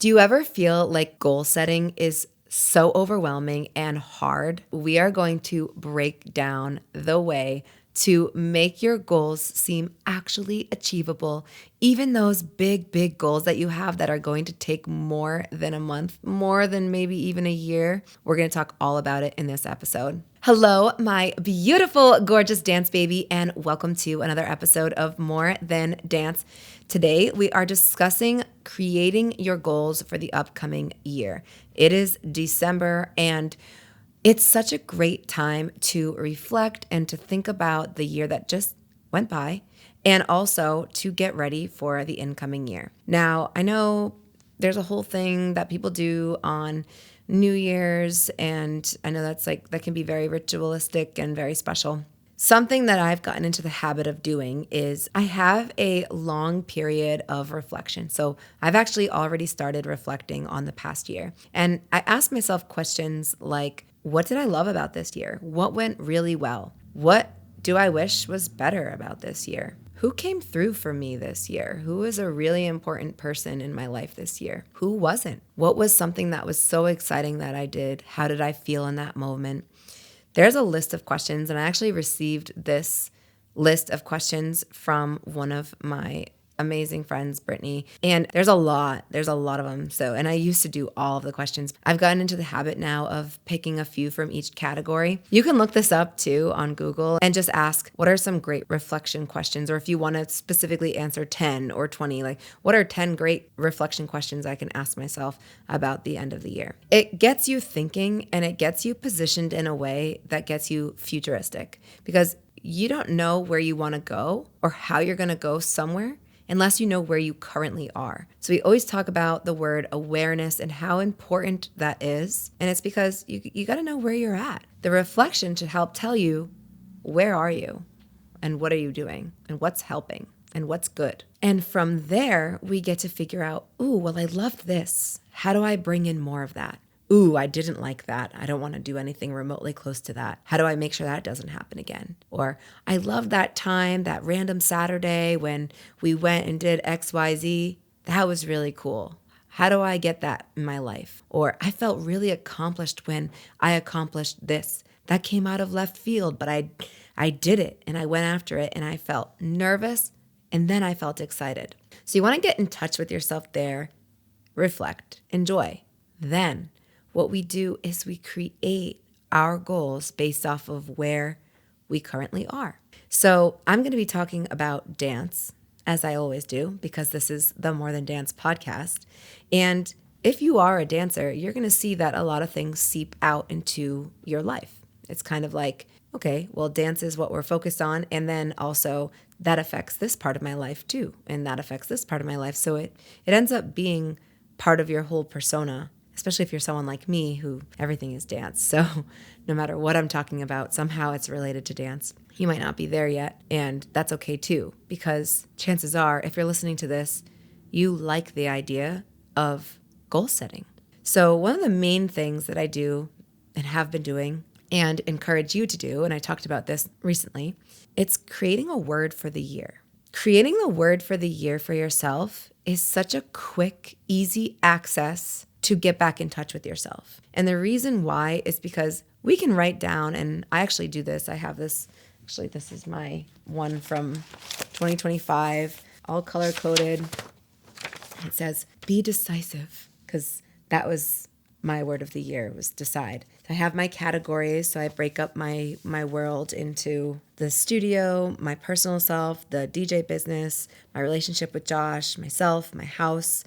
Do you ever feel like goal setting is so overwhelming and hard? We are going to break down the way to make your goals seem actually achievable, even those big goals that you have that are going to take more than a month, more than maybe even a year. We're going to talk all about it in this episode. Hello, my beautiful, gorgeous dance baby, and welcome to another episode of More Than Dance. Today, we are discussing creating your goals for the upcoming year. It is December, and it's such a great time to reflect and to think about the year that just went by, and also to get ready for the incoming year. Now, I know there's a whole thing that people do on New Year's, and I know that can be very ritualistic and very special. Something that I've gotten into the habit of doing is I have a long period of reflection. So I've actually already started reflecting on the past year. And I ask myself questions like, what did I love about this year? What went really well? What do I wish was better about this year? Who came through for me this year? Who was a really important person in my life this year? Who wasn't? What was something that was so exciting that I did? How did I feel in that moment? There's a list of questions, and I actually received this list of questions from one of my amazing friends, Brittany. And there's a lot of them. And I used to do all of the questions. I've gotten into the habit now of picking a few from each category. You can look this up too on Google and just ask, what are some great reflection questions? Or if you want to specifically answer 10 or 20, like what are 10 great reflection questions I can ask myself about the end of the year? It gets you thinking, and it gets you positioned in a way that gets you futuristic, because you don't know where you want to go or how you're going to go somewhere unless you know where you currently are. So we always talk about the word awareness and how important that is. And it's because you got to know where you're at. The reflection should help tell you, where are you and what are you doing and what's helping and what's good. And from there, we get to figure out, ooh, well, I loved this. How do I bring in more of that? Ooh, I didn't like that. I don't want to do anything remotely close to that. How do I make sure that doesn't happen again? Or I love that time, that random Saturday when we went and did XYZ. That was really cool. How do I get that in my life? Or I felt really accomplished when I accomplished this. That came out of left field, but I did it and I went after it, and I felt nervous and then I felt excited. So you want to get in touch with yourself there, reflect, enjoy. Then what we do is we create our goals based off of where we currently are. So I'm going to be talking about dance, as I always do, because this is the More Than Dance podcast. And if you are a dancer, you're going to see that a lot of things seep out into your life. It's kind of like, okay, well, dance is what we're focused on. And then also that affects this part of my life too. And that affects this part of my life. So it ends up being part of your whole persona, especially if you're someone like me who everything is dance. So no matter what I'm talking about, somehow it's related to dance. You might not be there yet, and that's okay too, because chances are, if you're listening to this, you like the idea of goal setting. So one of the main things that I do and have been doing and encourage you to do, and I talked about this recently, it's creating a word for the year. Creating the word for the year for yourself is such a quick, easy access to get back in touch with yourself. And the reason why is because we can write down, and I actually do this. I have this, actually, this is my one from 2025, all color coded. It says, be decisive, because that was my word of the year, was decide. I have my categories, so I break up my world into the studio, my personal self, the DJ business, my relationship with Josh, myself, my house,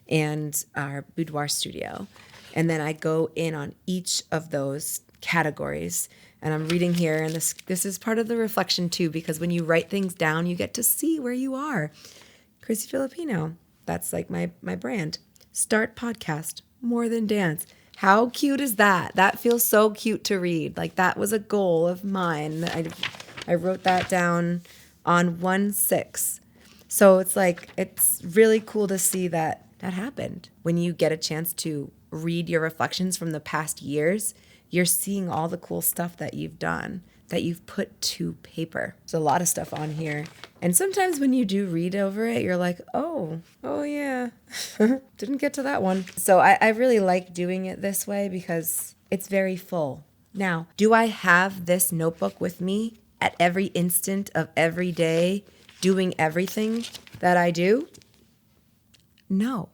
and our boudoir studio. And then I go in on each of those categories. And I'm reading here, and this is part of the reflection too, because when you write things down, you get to see where you are. Chrissy Filipino, that's like my brand. Start podcast, More Than Dance. How cute is that? That feels so cute to read. Like, that was a goal of mine. I wrote that down on 1/6. So it's like, it's really cool to see that happened. When you get a chance to read your reflections from the past years, you're seeing all the cool stuff that you've done. that you've put to paper. There's a lot of stuff on here. And sometimes when you do read over it, you're like, oh yeah, didn't get to that one. So I really like doing it this way because it's very full. Now, do I have this notebook with me at every instant of every day, doing everything that I do? No.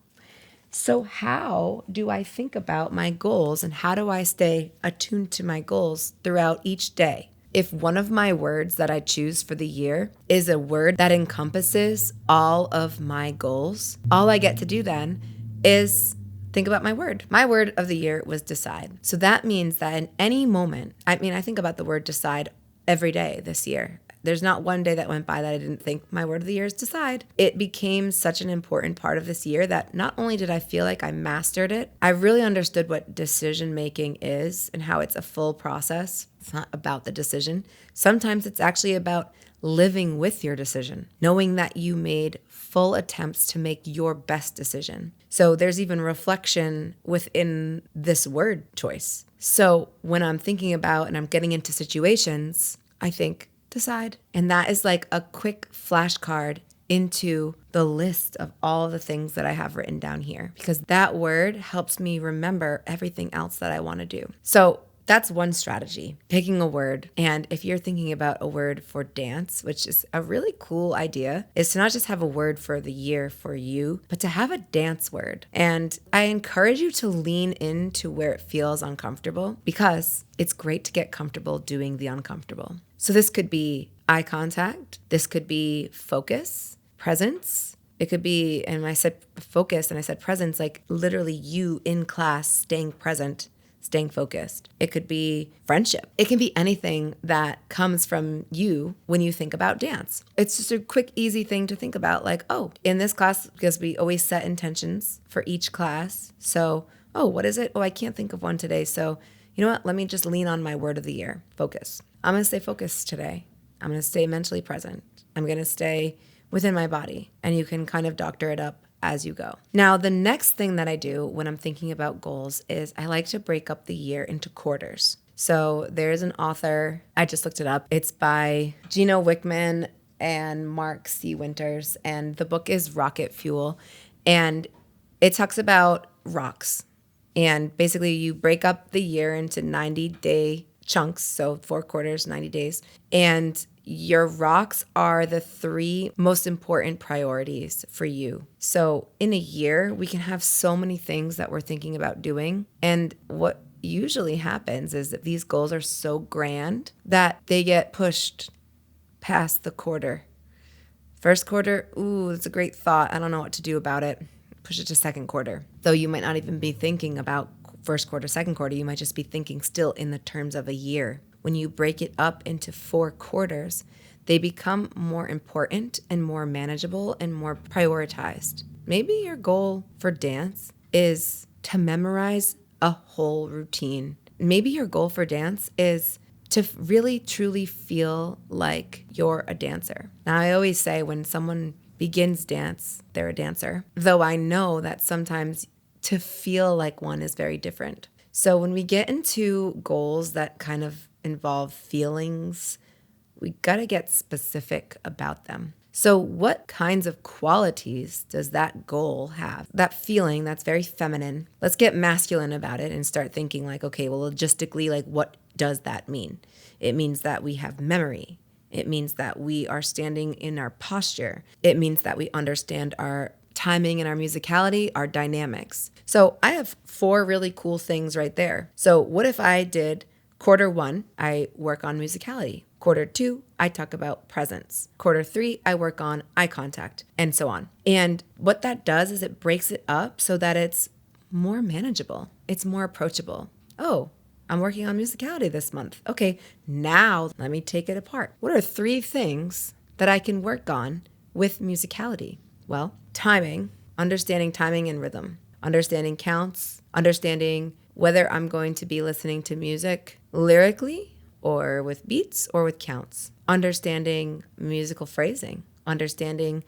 So how do I think about my goals and how do I stay attuned to my goals throughout each day? If one of my words that I choose for the year is a word that encompasses all of my goals, all I get to do then is think about my word. My word of the year was decide. So that means that in any moment, I think about the word decide every day this year. There's not one day that went by that I didn't think my word of the year is decide. It became such an important part of this year that not only did I feel like I mastered it, I really understood what decision making is and how it's a full process. It's not about the decision. Sometimes it's actually about living with your decision, knowing that you made full attempts to make your best decision. So there's even reflection within this word choice. So when I'm thinking about and I'm getting into situations, I think, decide. And that is like a quick flashcard into the list of all the things that I have written down here, because that word helps me remember everything else that I want to do. So that's one strategy, picking a word. And if you're thinking about a word for dance, which is a really cool idea, is to not just have a word for the year for you, but to have a dance word. And I encourage you to lean into where it feels uncomfortable, because it's great to get comfortable doing the uncomfortable. So this could be eye contact. This could be focus, presence. It could be, and I said focus and I said presence, like literally you in class staying present, staying focused. It could be friendship. It can be anything that comes from you when you think about dance. It's just a quick, easy thing to think about, like, oh, in this class, because we always set intentions for each class. So, oh, what is it? Oh, I can't think of one today. So, you know what? Let me just lean on my word of the year, focus. I'm going to stay focused today. I'm going to stay mentally present. I'm going to stay within my body. And you can kind of doctor it up as you go. Now, the next thing that I do when I'm thinking about goals is I like to break up the year into quarters. So there's an author, I just looked it up. It's by Gino Wickman and Mark C. Winters. And the book is Rocket Fuel. And it talks about rocks. And basically you break up the year into 90-day chunks, so 4 quarters, 90 days. And your rocks are the 3 most important priorities for you. So in a year, we can have so many things that we're thinking about doing. And what usually happens is that these goals are so grand that they get pushed past the quarter. First quarter, ooh, that's a great thought. I don't know what to do about it. Push it to second quarter. Though you might not even be thinking about first quarter, second quarter, you might just be thinking still in the terms of a year. When you break it up into 4 quarters, they become more important and more manageable and more prioritized. Maybe your goal for dance is to memorize a whole routine. Maybe your goal for dance is to really truly feel like you're a dancer. Now, I always say when someone begins dance, they're a dancer, though I know that sometimes to feel like one is very different. So when we get into goals that kind of involve feelings, we gotta get specific about them. So what kinds of qualities does that goal have? That feeling that's very feminine. Let's get masculine about it and start thinking like, okay, well, logistically, like what does that mean? It means that we have memory. It means that we are standing in our posture. It means that we understand our timing and our musicality, our dynamics. So I have 4 really cool things right there. So what if I did quarter 1, I work on musicality. Quarter 2, I talk about presence. Quarter 3, I work on eye contact, and so on. And what that does is it breaks it up so that it's more manageable. It's more approachable. Oh, I'm working on musicality this month. Okay, now let me take it apart. What are 3 things that I can work on with musicality? Well, timing, understanding timing and rhythm, understanding counts, understanding whether I'm going to be listening to music lyrically or with beats or with counts, understanding musical phrasing, understanding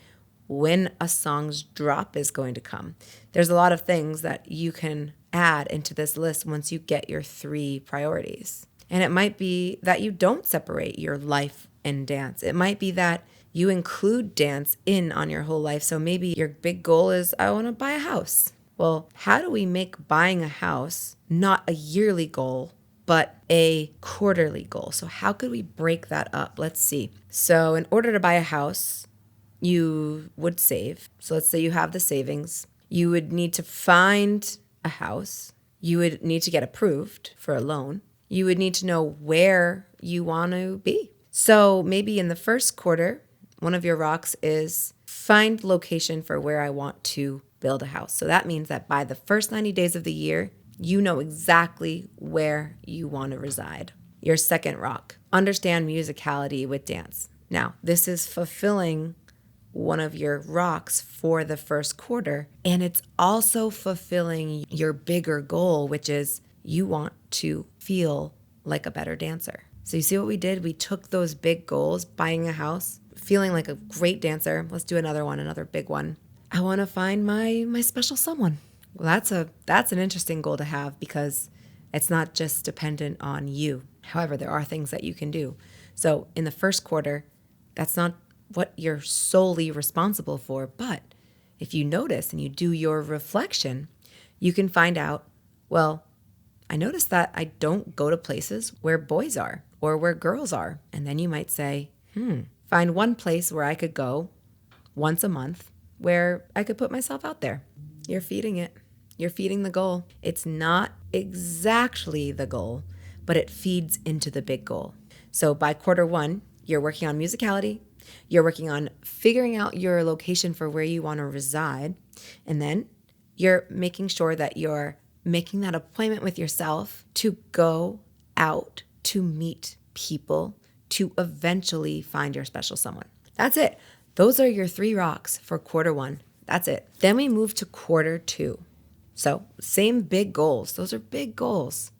when a song's drop is going to come. There's a lot of things that you can add into this list once you get your 3 priorities. And it might be that you don't separate your life and dance. It might be that you include dance in on your whole life. So maybe your big goal is, I want to buy a house. Well, how do we make buying a house not a yearly goal, but a quarterly goal? So how could we break that up? Let's see. So in order to buy a house, you would save. So let's say you have the savings. You would need to find a house. You would need to get approved for a loan. You would need to know where you want to be. So maybe in the first quarter, one of your rocks is find location for where I want to build a house. So that means that by the first 90 days of the year, you know exactly where you want to reside. Your second rock, understand musicality with dance. Now, this is fulfilling one of your rocks for the first quarter, and it's also fulfilling your bigger goal, which is you want to feel like a better dancer. So you see what we did? We took those big goals, buying a house, feeling like a great dancer. Let's do another one, another big one. I want to find my special someone. Well, that's an interesting goal to have because it's not just dependent on you. However, there are things that you can do. So in the first quarter, that's not what you're solely responsible for. But if you notice and you do your reflection, you can find out, well, I noticed that I don't go to places where boys are or where girls are. And then you might say, find one place where I could go once a month where I could put myself out there. You're feeding it. You're feeding the goal. It's not exactly the goal, but it feeds into the big goal. So by quarter one, you're working on musicality. You're working on figuring out your location for where you want to reside. And then you're making sure that you're making that appointment with yourself to go out to meet people to eventually find your special someone. That's it. Those are your 3 rocks for quarter one. That's it. Then we move to quarter two. So same big goals. Those are big goals.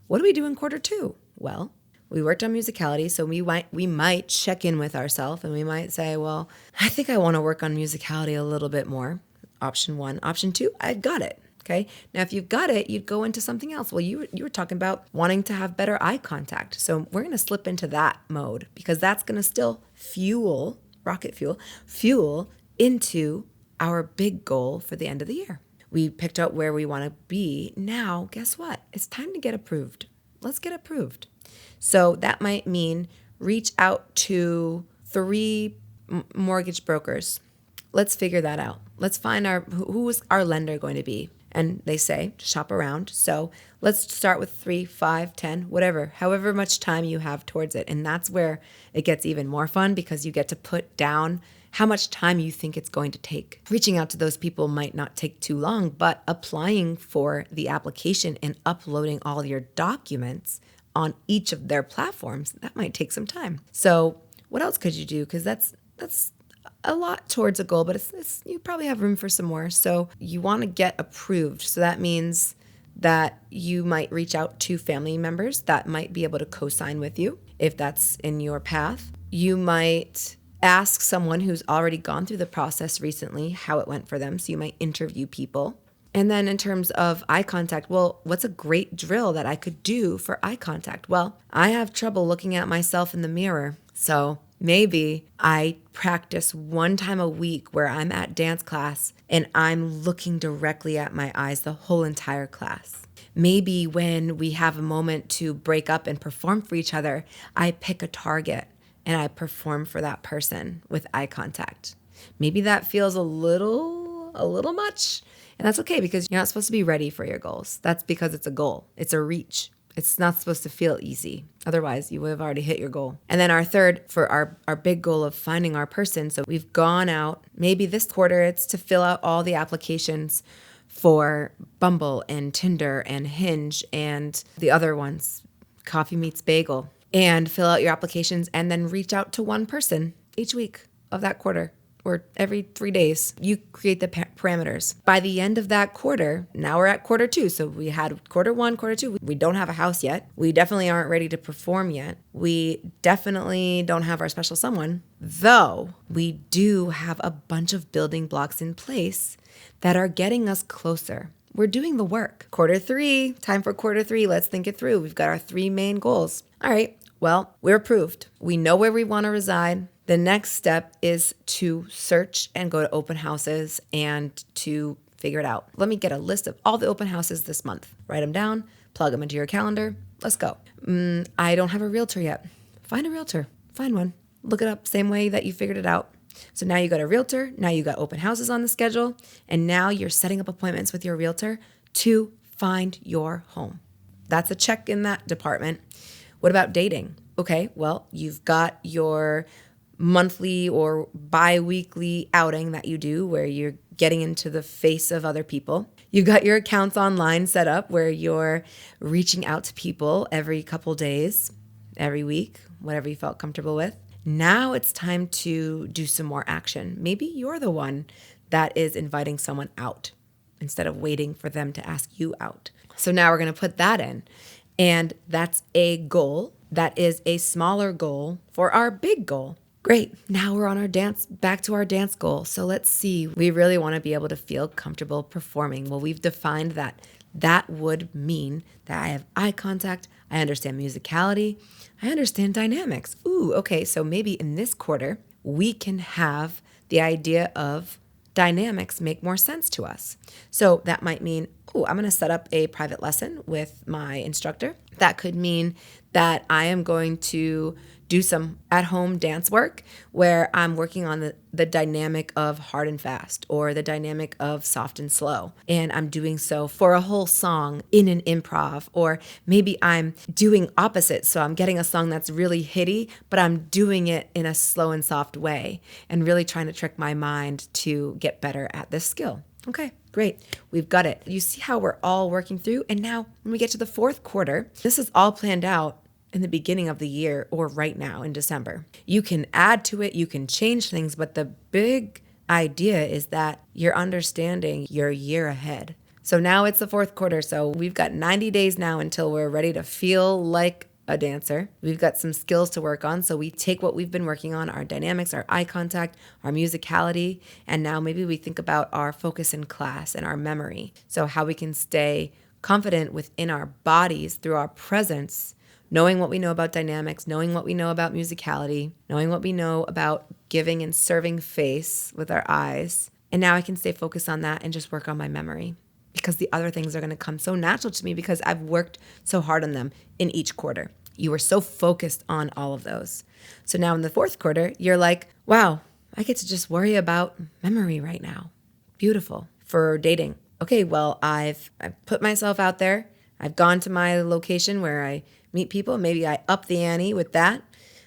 What do we do in quarter two? Well, we worked on musicality, so we might check in with ourselves and we might say, well, I think I want to work on musicality a little bit more. Option 1. Option 2, I got it. Okay. Now, if you've got it, you'd go into something else. Well, you were talking about wanting to have better eye contact. So we're going to slip into that mode because that's going to still fuel into our big goal for the end of the year. We picked out where we want to be. Now, guess what? It's time to get approved. Let's get approved. So that might mean reach out to 3 mortgage brokers. Let's figure that out. Let's find who is our lender going to be? And they say shop around. So let's start with 3, 5, 10, whatever, however much time you have towards it. And that's where it gets even more fun because you get to put down how much time you think it's going to take. Reaching out to those people might not take too long, but applying for the application and uploading all your documents on each of their platforms, that might take some time. So what else could you do? Because that's a lot towards a goal, but it's you probably have room for some more. So you want to get approved. So that means that you might reach out to family members that might be able to co-sign with you if that's in your path. You might ask someone who's already gone through the process recently how it went for them. So you might interview people. And then in terms of eye contact, well, what's a great drill that I could do for eye contact? Well, I have trouble looking at myself in the mirror. So maybe I practice 1 time a week where I'm at dance class and I'm looking directly at my eyes the whole entire class. Maybe when we have a moment to break up and perform for each other, I pick a target and I perform for that person with eye contact. Maybe that feels a little much, and that's okay because you're not supposed to be ready for your goals. That's because it's a goal. It's a reach. It's not supposed to feel easy. Otherwise, you would have already hit your goal. And then our third, for our big goal of finding our person. So we've gone out, maybe this quarter, it's to fill out all the applications for Bumble and Tinder and Hinge and the other ones, Coffee Meets Bagel, and fill out your applications and then reach out to one person each week of that quarter. Or every 3 days, you create the parameters. By the end of that quarter, now we're at quarter 2. So we had quarter 1, quarter 2. We don't have a house yet. We definitely aren't ready to perform yet. We definitely don't have our special someone, though we do have a bunch of building blocks in place that are getting us closer. We're doing the work. Quarter 3, time for quarter 3. Let's think it through. We've got our 3 main goals. All right, well, we're approved. We know where we want to reside. The next step is to search and go to open houses and to figure it out. Let me get a list of all the open houses this month. Write them down, plug them into your calendar. Let's go. I don't have a realtor yet. Find a realtor. Find one. Look it up same way that you figured it out. So now you got a realtor, now you got open houses on the schedule, and now you're setting up appointments with your realtor to find your home. That's a check in that department. What about dating? Okay, well, you've got your monthly or bi-weekly outing that you do where you're getting into the face of other people. You've got your accounts online set up where you're reaching out to people every couple days, every week, whatever you felt comfortable with. Now it's time to do some more action. Maybe you're the one that is inviting someone out instead of waiting for them to ask you out. So now we're going to put that in. And that's a goal. That is a smaller goal for our big goal. Great. Now we're on our back to our dance goal. So let's see. We really want to be able to feel comfortable performing. Well, we've defined that would mean that I have eye contact, I understand musicality, I understand dynamics. Ooh, okay, so maybe in this quarter, we can have the idea of dynamics make more sense to us. So that might mean, I'm going to set up a private lesson with my instructor. That could mean that I am going to do some at-home dance work where I'm working on the dynamic of hard and fast or the dynamic of soft and slow. And I'm doing so for a whole song in an improv. Or maybe I'm doing opposite. So I'm getting a song that's really hitty, but I'm doing it in a slow and soft way and really trying to trick my mind to get better at this skill. Okay, great. We've got it. You see how we're all working through? And now when we get to the fourth quarter, this is all planned out in the beginning of the year or right now in December. You can add to it, you can change things, but the big idea is that you're understanding your year ahead. So now it's the fourth quarter, so we've got 90 days now until we're ready to feel like a dancer. We've got some skills to work on, so we take what we've been working on, our dynamics, our eye contact, our musicality, and now maybe we think about our focus in class and our memory. So how we can stay confident within our bodies through our presence, knowing what we know about dynamics, knowing what we know about musicality, knowing what we know about giving and serving face with our eyes. And now I can stay focused on that and just work on my memory because the other things are going to come so natural to me because I've worked so hard on them in each quarter. You were so focused on all of those. So now in the fourth quarter, you're like, wow, I get to just worry about memory right now. Beautiful. For dating. Okay, well, I've put myself out there. I've gone to my location where I meet people. Maybe I up the ante with that.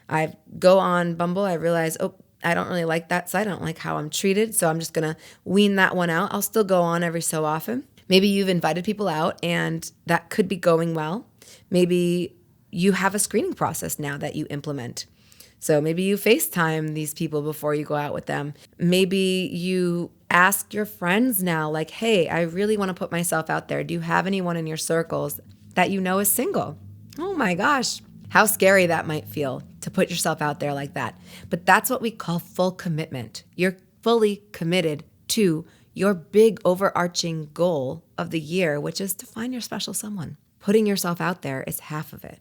I go on Bumble. I realize, I don't really like that site. I don't like how I'm treated. So I'm just going to wean that one out. I'll still go on every so often. Maybe you've invited people out and that could be going well. Maybe you have a screening process now that you implement. So maybe you FaceTime these people before you go out with them. Maybe you ask your friends now, like, hey, I really want to put myself out there. Do you have anyone in your circles that you know is single? Oh my gosh, how scary that might feel to put yourself out there like that. But that's what we call full commitment. You're fully committed to your big overarching goal of the year, which is to find your special someone. Putting yourself out there is half of it.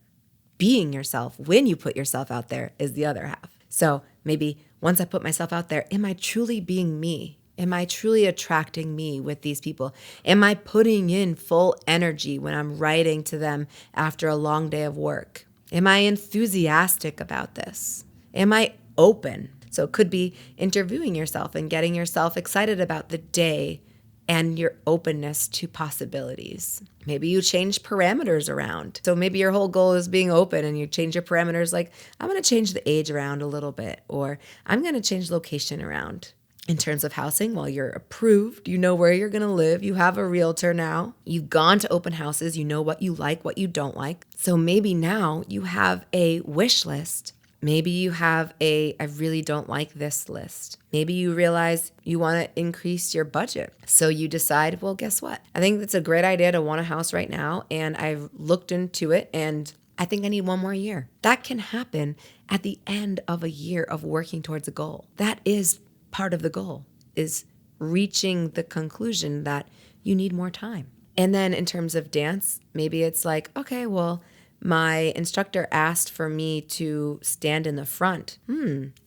Being yourself when you put yourself out there is the other half. So maybe once I put myself out there, am I truly being me? Am I truly attracting me with these people? Am I putting in full energy when I'm writing to them after a long day of work? Am I enthusiastic about this? Am I open? So it could be interviewing yourself and getting yourself excited about the day and your openness to possibilities. Maybe you change parameters around. So maybe your whole goal is being open and you change your parameters like, I'm going to change the age around a little bit, or I'm going to change location around. In terms of housing, well, you're approved, you know where you're going to live, you have a realtor now, you've gone to open houses, you know what you like, what you don't like. So maybe now you have a wish list. Maybe you have I really don't like this list. Maybe you realize you want to increase your budget. So you decide, well, guess what? I think it's a great idea to want a house right now. And I've looked into it and I think I need one more year. That can happen at the end of a year of working towards a goal. That is part of the goal, is reaching the conclusion that you need more time. And then in terms of dance, maybe it's like, okay, well, my instructor asked for me to stand in the front.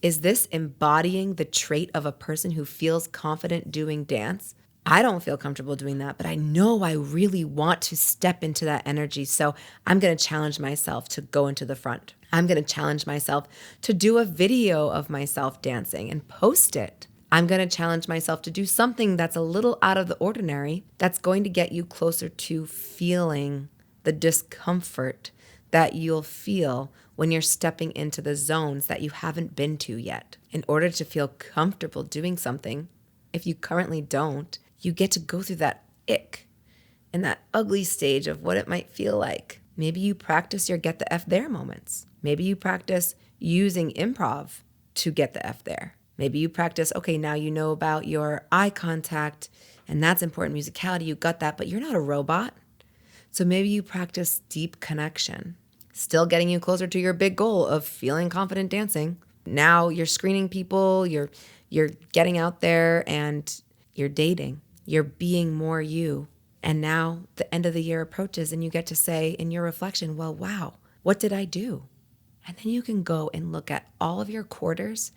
Is this embodying the trait of a person who feels confident doing dance? I don't feel comfortable doing that, but I know I really want to step into that energy. So I'm going to challenge myself to go into the front. I'm going to challenge myself to do a video of myself dancing and post it. I'm going to challenge myself to do something that's a little out of the ordinary that's going to get you closer to feeling the discomfort that you'll feel when you're stepping into the zones that you haven't been to yet. In order to feel comfortable doing something, if you currently don't, you get to go through that ick and that ugly stage of what it might feel like. Maybe you practice your get the F there moments. Maybe you practice using improv to get the F there. Maybe you practice, okay, now you know about your eye contact and that's important musicality. You got that, but you're not a robot. So maybe you practice deep connection, still getting you closer to your big goal of feeling confident dancing. Now you're screening people, you're getting out there and you're dating. You're being more you. And now the end of the year approaches and you get to say in your reflection, well, wow, what did I do? And then you can go and look at all of your quarters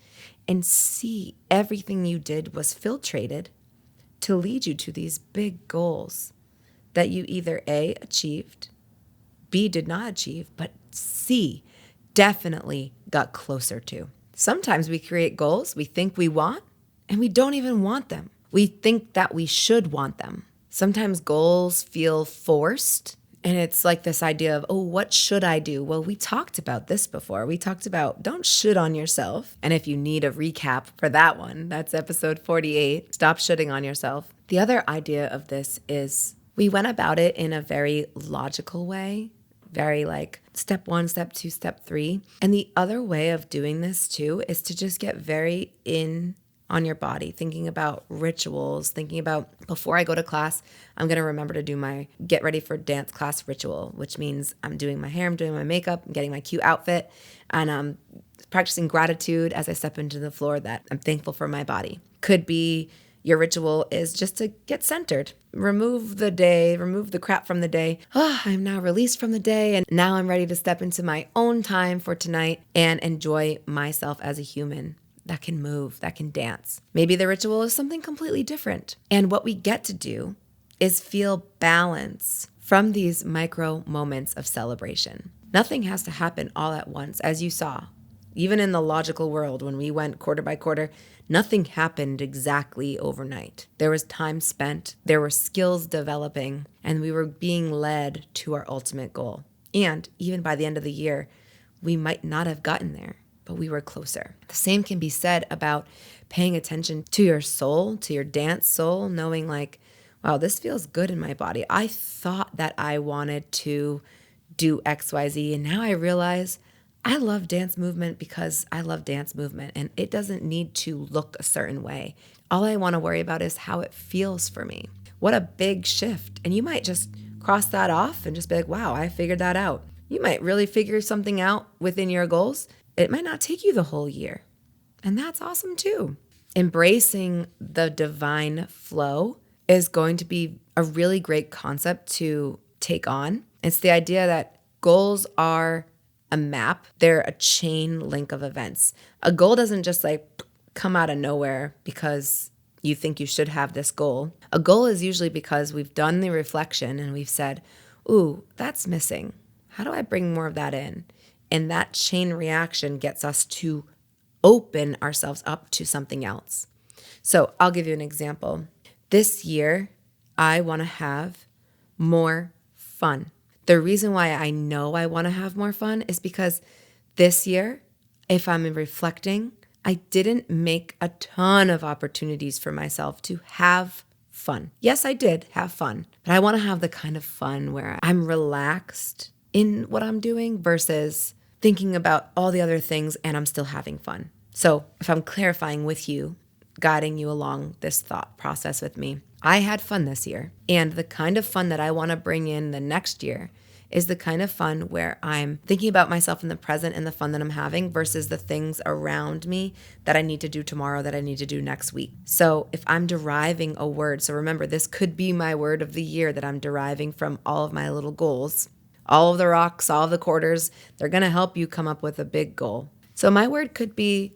and see everything you did was filtrated to lead you to these big goals that you either A, achieved, B, did not achieve, but C, definitely got closer to. Sometimes we create goals we think we want, and we don't even want them. We think that we should want them. Sometimes goals feel forced, and it's like this idea of, oh, what should I do? Well, we talked about this before. We talked about don't shit on yourself. And if you need a recap for that one, that's episode 48, stop shitting on yourself. The other idea of this is we went about it in a very logical way, very like step 1, step 2, step 3. And the other way of doing this too is to just get very in on your body, thinking about rituals, thinking about before I go to class, I'm going to remember to do my get ready for dance class ritual, which means I'm doing my hair, I'm doing my makeup, I'm getting my cute outfit, and I'm practicing gratitude as I step into the floor that I'm thankful for my body. Could be your ritual is just to get centered, remove the crap from the day. I'm now released from the day and now I'm ready to step into my own time for tonight and enjoy myself as a human that can move, that can dance. Maybe the ritual is something completely different. And what we get to do is feel balance from these micro moments of celebration. Nothing has to happen all at once, as you saw. Even in the logical world, when we went quarter by quarter, nothing happened exactly overnight. There was time spent, there were skills developing, and we were being led to our ultimate goal. And even by the end of the year, we might not have gotten there, but we were closer. The same can be said about paying attention to your soul, to your dance soul, knowing like, wow, this feels good in my body. I thought that I wanted to do XYZ, and now I realize I love dance movement because I love dance movement, and it doesn't need to look a certain way. All I want to worry about is how it feels for me. What a big shift. And you might just cross that off and just be like, wow, I figured that out. You might really figure something out within your goals. It might not take you the whole year. And that's awesome too. Embracing the divine flow is going to be a really great concept to take on. It's the idea that goals are a map. They're a chain link of events. A goal doesn't just like come out of nowhere because you think you should have this goal. A goal is usually because we've done the reflection and we've said, ooh, that's missing. How do I bring more of that in? And that chain reaction gets us to open ourselves up to something else. So I'll give you an example. This year, I want to have more fun. The reason why I know I want to have more fun is because this year, if I'm reflecting, I didn't make a ton of opportunities for myself to have fun. Yes, I did have fun, but I want to have the kind of fun where I'm relaxed in what I'm doing versus thinking about all the other things and I'm still having fun. So if I'm clarifying with you, guiding you along this thought process with me, I had fun this year. And the kind of fun that I want to bring in the next year is the kind of fun where I'm thinking about myself in the present and the fun that I'm having versus the things around me that I need to do tomorrow, that I need to do next week. So if I'm deriving a word, so remember, this could be my word of the year that I'm deriving from all of my little goals. All of the rocks, all of the quarters, they're going to help you come up with a big goal. So my word could be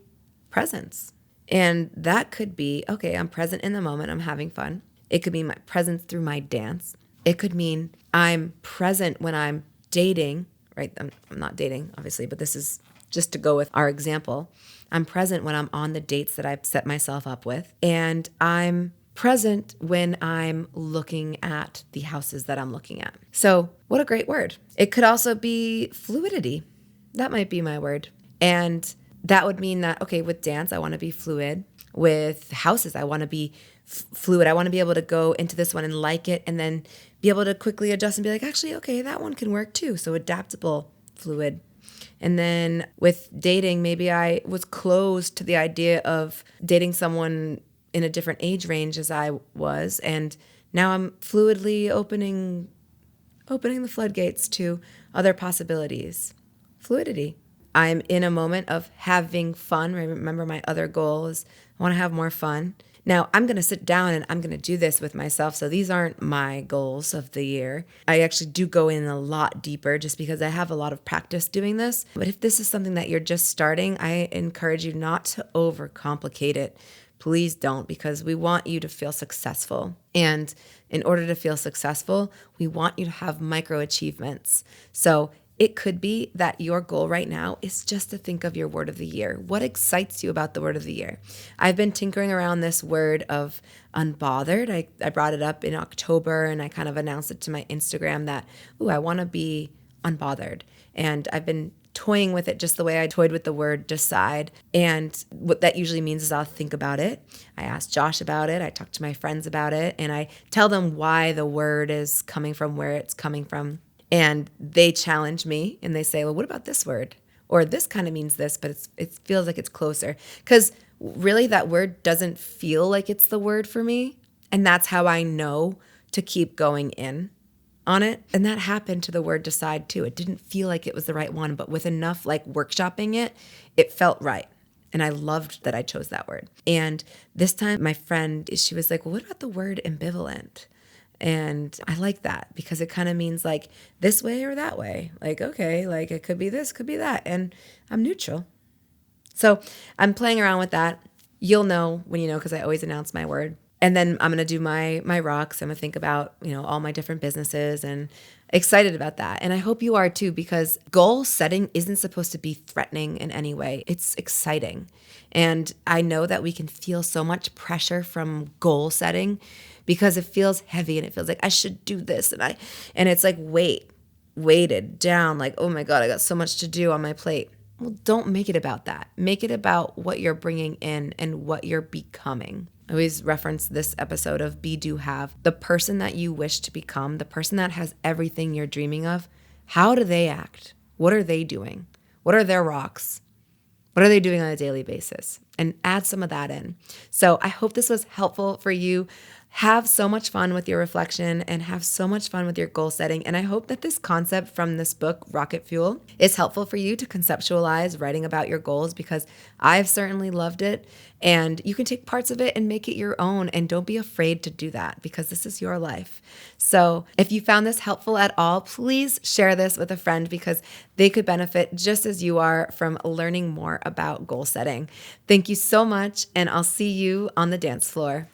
presence. And that could be, okay, I'm present in the moment, I'm having fun. It could be my presence through my dance. It could mean I'm present when I'm dating, right? I'm not dating, obviously, but this is just to go with our example. I'm present when I'm on the dates that I've set myself up with. And I'm present when I'm looking at the houses that I'm looking at. So what a great word. It could also be fluidity. That might be my word. And that would mean that, okay, with dance, I want to be fluid. With houses, I want to be fluid. I want to be able to go into this one and like it and then be able to quickly adjust and be like, actually, okay, that one can work too. So adaptable, fluid. And then with dating, maybe I was closed to the idea of dating someone in a different age range as I was. And now I'm fluidly opening the floodgates to other possibilities. Fluidity. I'm in a moment of having fun. Remember, my other goal is I want to have more fun. Now, I'm going to sit down and I'm going to do this with myself. So these aren't my goals of the year. I actually do go in a lot deeper just because I have a lot of practice doing this. But if this is something that you're just starting, I encourage you not to overcomplicate it. Please don't, because we want you to feel successful. And in order to feel successful, we want you to have micro achievements. So it could be that your goal right now is just to think of your word of the year. What excites you about the word of the year? I've been tinkering around this word of unbothered. I brought it up in October and I kind of announced it to my Instagram that, I want to be unbothered. And I've been toying with it just the way I toyed with the word decide. And what that usually means is I'll think about it. I ask Josh about it. I talk to my friends about it. And I tell them why the word is coming from where it's coming from. And they challenge me and they say, well, what about this word? Or this kind of means this, but it feels like it's closer. Because really that word doesn't feel like it's the word for me. And that's how I know to keep going in on it. And that happened to the word decide too. It didn't feel like it was the right one, but with enough like workshopping it, it felt right. And I loved that I chose that word. And this time my friend, she was like, well, what about the word ambivalent? And I like that because it kind of means like this way or that way. Like, okay, like it could be this, could be that. And I'm neutral. So I'm playing around with that. You'll know when you know, because I always announce my word. And then I'm going to do my rocks. I'm going to think about, all my different businesses and excited about that. And I hope you are too, because goal setting isn't supposed to be threatening in any way. It's exciting. And I know that we can feel so much pressure from goal setting because it feels heavy and it feels like I should do this. And it's like weighted down like, oh my God, I got so much to do on my plate. Well, don't make it about that. Make it about what you're bringing in and what you're becoming. I always reference this episode of Be, Do, Have. The person that you wish to become, the person that has everything you're dreaming of, how do they act? What are they doing? What are their rocks? What are they doing on a daily basis? And add some of that in. So I hope this was helpful for you. Have so much fun with your reflection and have so much fun with your goal setting. And I hope that this concept from this book, Rocket Fuel, is helpful for you to conceptualize writing about your goals, because I've certainly loved it. And you can take parts of it and make it your own. And don't be afraid to do that, because this is your life. So if you found this helpful at all, please share this with a friend, because they could benefit just as you are from learning more about goal setting. Thank you so much. And I'll see you on the dance floor.